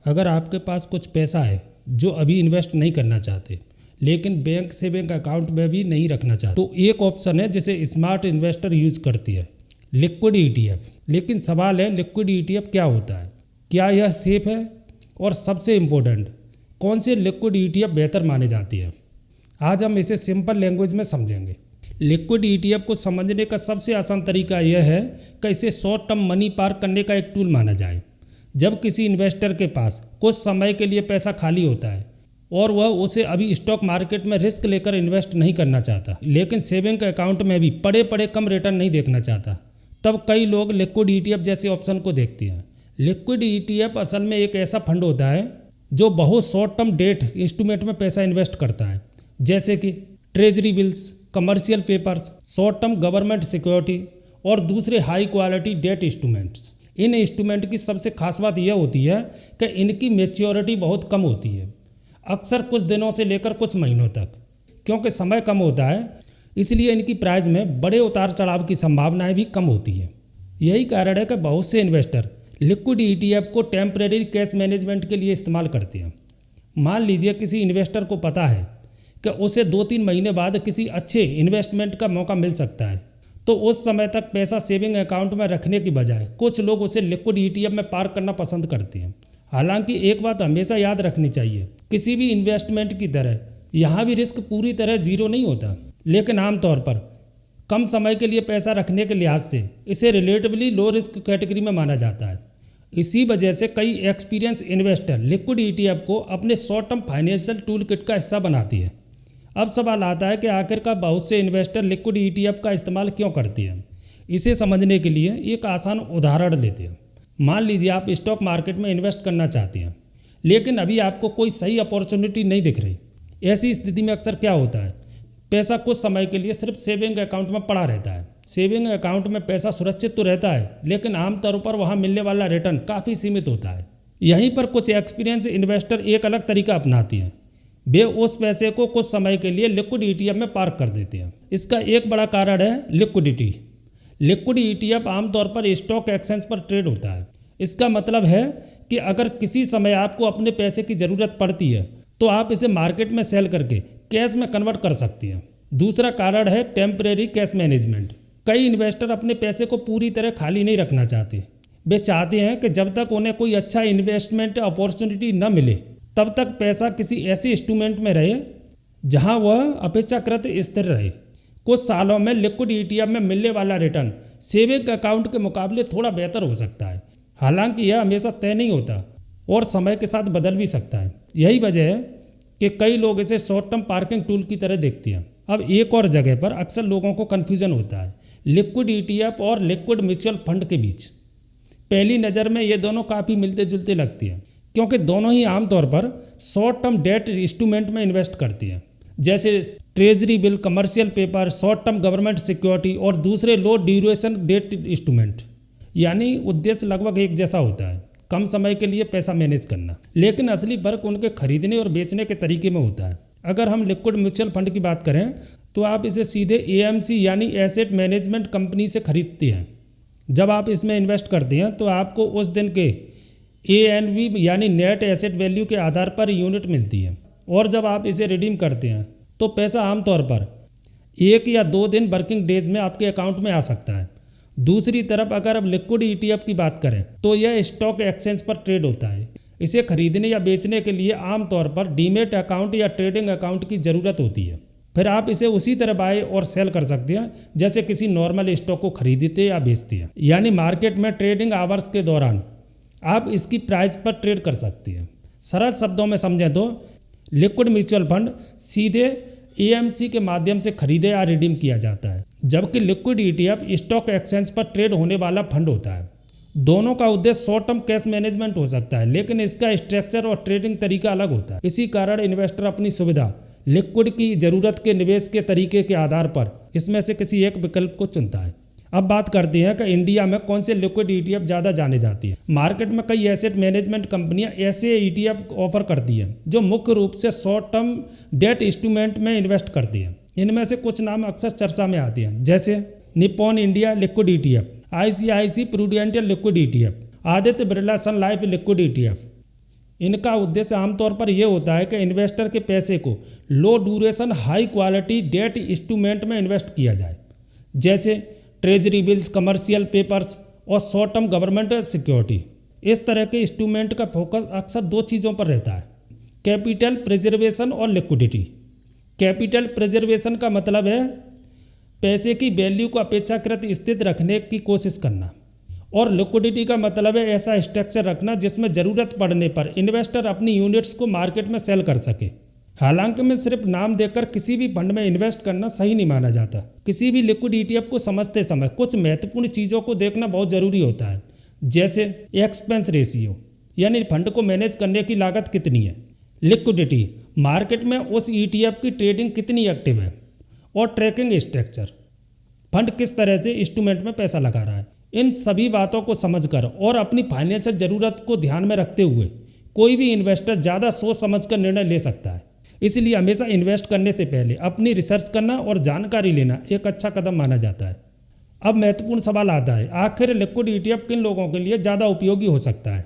अगर आपके पास कुछ पैसा है जो अभी इन्वेस्ट नहीं करना चाहते लेकिन बैंक सेविंग अकाउंट में भी नहीं रखना चाहते, तो एक ऑप्शन है जिसे स्मार्ट इन्वेस्टर यूज करती है, लिक्विड ईटीएफ। लेकिन सवाल है, लिक्विड ईटीएफ क्या होता है, क्या यह सेफ है, और सबसे इम्पोर्टेंट, कौन से लिक्विड ईटीएफ बेहतर माने जाती है। आज हम इसे सिंपल लैंग्वेज में समझेंगे। लिक्विड ईटीएफ को समझने का सबसे आसान तरीका यह है कि इसे शॉर्ट टर्म मनी पार्क करने का एक टूल माना जाए। जब किसी इन्वेस्टर के पास कुछ समय के लिए पैसा खाली होता है और वह उसे अभी स्टॉक मार्केट में रिस्क लेकर इन्वेस्ट नहीं करना चाहता, लेकिन सेविंग अकाउंट में भी पड़े कम रिटर्न नहीं देखना चाहता, तब कई लोग लिक्विड ईटीएफ जैसे ऑप्शन को देखते हैं। लिक्विड ईटीएफ असल में एक ऐसा फंड होता है जो बहुत शॉर्ट टर्म डेट इंस्ट्रूमेंट में पैसा इन्वेस्ट करता है, जैसे कि treasury bills, commercial papers, short term government security और दूसरे हाई क्वालिटी डेट इंस्ट्रूमेंट्स। इन इंस्ट्रूमेंट की सबसे खास बात यह होती है कि इनकी मैच्योरिटी बहुत कम होती है, अक्सर कुछ दिनों से लेकर कुछ महीनों तक। क्योंकि समय कम होता है, इसलिए इनकी प्राइस में बड़े उतार चढ़ाव की संभावनाएं भी कम होती है। यही कारण है कि बहुत से इन्वेस्टर लिक्विड ईटीएफ को टेम्परेरी कैश मैनेजमेंट के लिए इस्तेमाल करते हैं। मान लीजिए किसी इन्वेस्टर को पता है कि उसे 2-3 महीने बाद किसी अच्छे इन्वेस्टमेंट का मौका मिल सकता है, तो उस समय तक पैसा सेविंग अकाउंट में रखने की बजाय कुछ लोग उसे लिक्विड ईटीएफ में पार्क करना पसंद करते हैं। हालांकि एक बात हमेशा याद रखनी चाहिए, किसी भी इन्वेस्टमेंट की तरह यहाँ भी रिस्क पूरी तरह जीरो नहीं होता, लेकिन आमतौर पर कम समय के लिए पैसा रखने के लिहाज से इसे रिलेटिवली लो रिस्क कैटेगरी में माना जाता है। इसी वजह से कई एक्सपीरियंस इन्वेस्टर लिक्विड ईटीएफ को अपने short term financial tool kit का हिस्सा बनाती है। अब सवाल आता है कि आखिरकार बहुत से इन्वेस्टर लिक्विड ईटीएफ का इस्तेमाल क्यों करते हैं। इसे समझने के लिए एक आसान उदाहरण लेते हैं। मान लीजिए आप स्टॉक मार्केट में इन्वेस्ट करना चाहते हैं, लेकिन अभी आपको कोई सही अपॉर्चुनिटी नहीं दिख रही। ऐसी स्थिति में अक्सर क्या होता है, पैसा कुछ समय के लिए सिर्फ सेविंग अकाउंट में पड़ा रहता है। सेविंग अकाउंट में पैसा सुरक्षित तो रहता है, लेकिन आमतौर पर वहाँ मिलने वाला रिटर्न काफ़ी सीमित होता है। यहीं पर कुछ एक्सपीरियंस इन्वेस्टर एक अलग तरीका अपनाती हैं। वे उस पैसे को कुछ समय के लिए लिक्विड ईटीएफ में पार्क कर देते हैं। इसका एक बड़ा कारण है लिक्विडिटी। लिक्विड ईटीएफ आमतौर पर स्टॉक एक्सचेंज पर ट्रेड होता है। इसका मतलब है कि अगर किसी समय आपको अपने पैसे की ज़रूरत पड़ती है तो आप इसे मार्केट में सेल करके कैश में कन्वर्ट कर सकती हैं। दूसरा कारण है टेम्परेरी कैश मैनेजमेंट। कई इन्वेस्टर अपने पैसे को पूरी तरह खाली नहीं रखना चाहते। वे चाहते हैं कि जब तक उन्हें कोई अच्छा इन्वेस्टमेंट अपॉर्चुनिटी न मिले तब तक पैसा किसी ऐसे इंस्ट्रूमेंट में रहे जहां वह अपेक्षाकृत स्थिर रहे। कुछ सालों में लिक्विड ईटीएफ में मिलने वाला रिटर्न सेविंग अकाउंट के मुकाबले थोड़ा बेहतर हो सकता है। हालांकि यह हमेशा तय नहीं होता और समय के साथ बदल भी सकता है। यही वजह है कि कई लोग इसे शॉर्ट टर्म पार्किंग टूल की तरह देखते हैं। अब एक और जगह पर अक्सर लोगों को कन्फ्यूजन होता है लिक्विड ईटीएफ और लिक्विड म्यूचुअल फंड के बीच। पहली नज़र में ये दोनों काफ़ी मिलते जुलते लगती हैं, क्योंकि दोनों ही आमतौर पर शॉर्ट टर्म डेट इंस्ट्रूमेंट में इन्वेस्ट करती हैं, जैसे treasury bill, commercial paper, short term government security और दूसरे लो ड्यूरेशन डेट इंस्ट्रूमेंट। यानी उद्देश्य लगभग एक जैसा होता है, कम समय के लिए पैसा मैनेज करना, लेकिन असली फर्क उनके खरीदने और बेचने के तरीके में होता है। अगर हम लिक्विड म्यूचुअल फंड की बात करें तो आप इसे सीधे एएमसी यानी एसेट मैनेजमेंट कंपनी से खरीदते हैं। जब आप इसमें इन्वेस्ट करते हैं तो आपको उस दिन के एएनवी यानी नेट एसेट वैल्यू के आधार पर यूनिट मिलती है, और जब आप इसे रिडीम करते हैं तो पैसा आमतौर पर 1 या 2 दिन वर्किंग डेज में आपके अकाउंट में आ सकता है। दूसरी तरफ अगर अब लिक्विड ईटीएफ की बात करें तो यह स्टॉक एक्सचेंज पर ट्रेड होता है। इसे खरीदने या बेचने के लिए आमतौर पर डीमेट अकाउंट या ट्रेडिंग अकाउंट की ज़रूरत होती है। फिर आप इसे उसी तरह बाय और सेल कर सकते हैं जैसे किसी नॉर्मल स्टॉक को खरीदते या बेचते हैं। यानी मार्केट में ट्रेडिंग आवर्स के दौरान आप इसकी प्राइस पर ट्रेड कर सकते हैं। सरल शब्दों में समझें तो लिक्विड म्यूचुअल फंड सीधे एएमसी के माध्यम से खरीदे या रिडीम किया जाता है, जबकि लिक्विड ईटीएफ स्टॉक एक्सचेंज पर ट्रेड होने वाला फंड होता है। दोनों का उद्देश्य शॉर्ट टर्म कैश मैनेजमेंट हो सकता है, लेकिन इसका स्ट्रक्चर और ट्रेडिंग तरीका अलग होता है। इसी कारण इन्वेस्टर अपनी सुविधा, लिक्विड की जरूरत के निवेश के तरीके के आधार पर इसमें से किसी एक विकल्प को चुनता है। अब बात करते हैं कि इंडिया में कौन से लिक्विड ईटीएफ ज़्यादा जाने जाती है। मार्केट में कई एसेट मैनेजमेंट कंपनियां ऐसे ईटीएफ ऑफर करती हैं जो मुख्य रूप से शॉर्ट टर्म डेट इंस्ट्रूमेंट में इन्वेस्ट करती हैं। इनमें से कुछ नाम अक्सर चर्चा में आती हैं, जैसे Nippon India liquid ETF, ICIC Prudential liquid ETF, Aditya Birla Sun Life liquid ETF, इनका उद्देश्य आमतौर पर यह होता है कि इन्वेस्टर के पैसे को low duration high quality debt instrument में इन्वेस्ट किया जाए, जैसे ट्रेजरी बिल्स, कमर्शियल पेपर्स और शॉर्ट टर्म गवर्नमेंट सिक्योरिटी। इस तरह के इंस्ट्रूमेंट का फोकस अक्सर दो चीज़ों पर रहता है, कैपिटल प्रिजर्वेशन और लिक्विडिटी। कैपिटल प्रिजर्वेशन का मतलब है पैसे की वैल्यू को अपेक्षाकृत स्थिर रखने की कोशिश करना, और लिक्विडिटी का मतलब है ऐसा स्ट्रक्चर रखना जिसमें ज़रूरत पड़ने पर इन्वेस्टर अपनी यूनिट्स को मार्केट में सेल कर सके। हालांकि मैं सिर्फ नाम देकर किसी भी फंड में इन्वेस्ट करना सही नहीं माना जाता। किसी भी लिक्विड ETF को समझते समय कुछ महत्वपूर्ण चीज़ों को देखना बहुत ज़रूरी होता है, जैसे एक्सपेंस रेशियो यानी फंड को मैनेज करने की लागत कितनी है, लिक्विडिटी मार्केट में उस ETF की ट्रेडिंग कितनी एक्टिव है, और ट्रैकिंग स्ट्रक्चर फंड किस तरह से इंस्ट्रूमेंट में पैसा लगा रहा है। इन सभी बातों को समझकर और अपनी फाइनेंशियल ज़रूरत को ध्यान में रखते हुए कोई भी इन्वेस्टर ज़्यादा सोच समझकर निर्णय ले सकता है। इसलिए हमेशा इन्वेस्ट करने से पहले अपनी रिसर्च करना और जानकारी लेना एक अच्छा कदम माना जाता है। अब महत्वपूर्ण सवाल आता है, आखिर लिक्विड ETF किन लोगों के लिए ज़्यादा उपयोगी हो सकता है।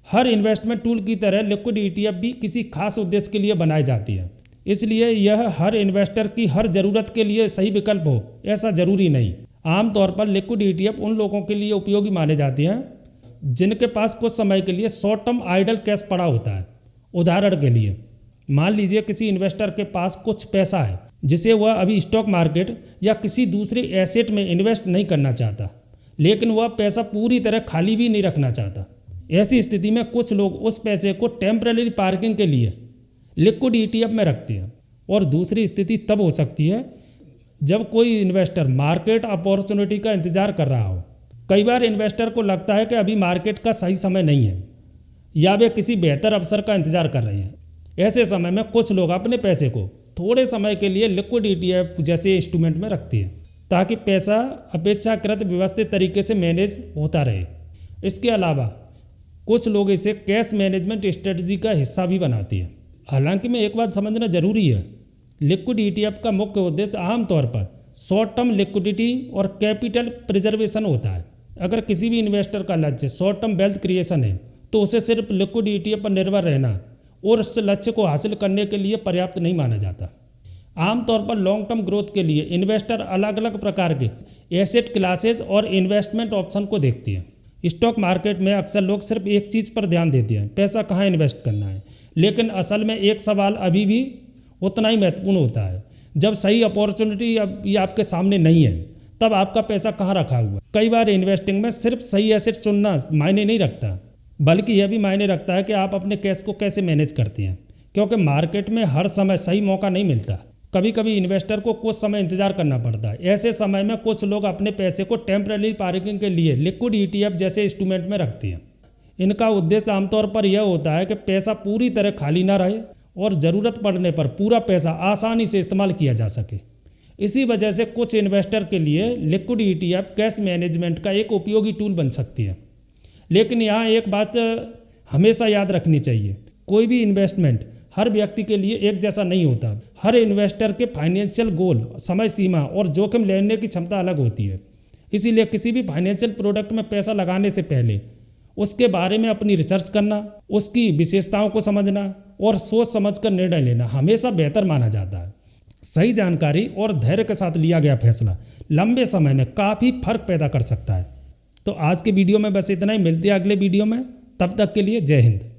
हर इन्वेस्टमेंट टूल की तरह लिक्विड ETF भी किसी खास उद्देश्य के लिए बनाई जाती है, इसलिए यह हर इन्वेस्टर की हर ज़रूरत के लिए सही विकल्प हो ऐसा ज़रूरी नहीं। आमतौर पर लिक्विड ETF उन लोगों के लिए उपयोगी माने जाते हैं जिनके पास कुछ समय के लिए शॉर्ट टर्म आइडल कैश पड़ा होता है। उदाहरण के लिए मान लीजिए किसी इन्वेस्टर के पास कुछ पैसा है जिसे वह अभी स्टॉक मार्केट या किसी दूसरे एसेट में इन्वेस्ट नहीं करना चाहता, लेकिन वह पैसा पूरी तरह खाली भी नहीं रखना चाहता। ऐसी स्थिति में कुछ लोग उस पैसे को टेम्पररी पार्किंग के लिए लिक्विड ETF में रखते हैं। और दूसरी स्थिति तब हो सकती है जब कोई इन्वेस्टर मार्केट अपॉर्चुनिटी का इंतजार कर रहा हो। कई बार इन्वेस्टर को लगता है कि अभी मार्केट का सही समय नहीं है या वे किसी बेहतर अवसर का इंतजार कर रहे हैं। ऐसे समय में कुछ लोग अपने पैसे को थोड़े समय के लिए लिक्विड ETF जैसे इंस्ट्रूमेंट में रखते हैं ताकि पैसा अपेक्षाकृत व्यवस्थित तरीके से मैनेज होता रहे। इसके अलावा कुछ लोग इसे कैश मैनेजमेंट स्ट्रेटजी का हिस्सा भी बनाते हैं। हालांकि में एक बात समझना जरूरी है, लिक्विड ETF का मुख्य उद्देश्य आमतौर पर शॉर्ट टर्म लिक्विडिटी और कैपिटल प्रिजर्वेशन होता है। अगर किसी भी इन्वेस्टर का लक्ष्य शॉर्ट टर्म वेल्थ क्रिएशन है तो उसे सिर्फ लिक्विड ETF पर निर्भर रहना और उस लक्ष्य को हासिल करने के लिए पर्याप्त नहीं माना जाता। आमतौर पर लॉन्ग टर्म ग्रोथ के लिए इन्वेस्टर अलग अलग प्रकार के एसेट क्लासेज और इन्वेस्टमेंट ऑप्शन को देखते हैं। स्टॉक मार्केट में अक्सर लोग सिर्फ एक चीज़ पर ध्यान देते हैं, पैसा कहाँ इन्वेस्ट करना है, लेकिन असल में एक सवाल अभी भी उतना ही महत्वपूर्ण होता है, जब सही अपॉर्चुनिटी ये आपके सामने नहीं है तब आपका पैसा कहाँ रखा हुआ है। कई बार इन्वेस्टिंग में सिर्फ सही एसेट चुनना मायने नहीं रखता, बल्कि यह भी मायने रखता है कि आप अपने कैश को कैसे मैनेज करते हैं, क्योंकि मार्केट में हर समय सही मौका नहीं मिलता। कभी कभी इन्वेस्टर को कुछ समय इंतजार करना पड़ता है। ऐसे समय में कुछ लोग अपने पैसे को टेम्पररी पार्किंग के लिए लिक्विड ETF जैसे इंस्ट्रूमेंट में रखते हैं। इनका उद्देश्य आमतौर पर यह होता है कि पैसा पूरी तरह खाली ना रहे और ज़रूरत पड़ने पर पूरा पैसा आसानी से इस्तेमाल किया जा सके। इसी वजह से कुछ इन्वेस्टर के लिए लिक्विड ETF कैश मैनेजमेंट का एक उपयोगी टूल बन सकती है। लेकिन यहाँ एक बात हमेशा याद रखनी चाहिए, कोई भी इन्वेस्टमेंट हर व्यक्ति के लिए एक जैसा नहीं होता। हर इन्वेस्टर के फाइनेंशियल गोल, समय सीमा और जोखिम लेने की क्षमता अलग होती है। इसीलिए किसी भी फाइनेंशियल प्रोडक्ट में पैसा लगाने से पहले उसके बारे में अपनी रिसर्च करना, उसकी विशेषताओं को समझना और सोच समझकर निर्णय लेना हमेशा बेहतर माना जाता है। सही जानकारी और धैर्य के साथ लिया गया फैसला लंबे समय में काफ़ी फर्क पैदा कर सकता है। तो आज के वीडियो में बस इतना ही, मिलते हैं अगले वीडियो में। तब तक के लिए जय हिंद।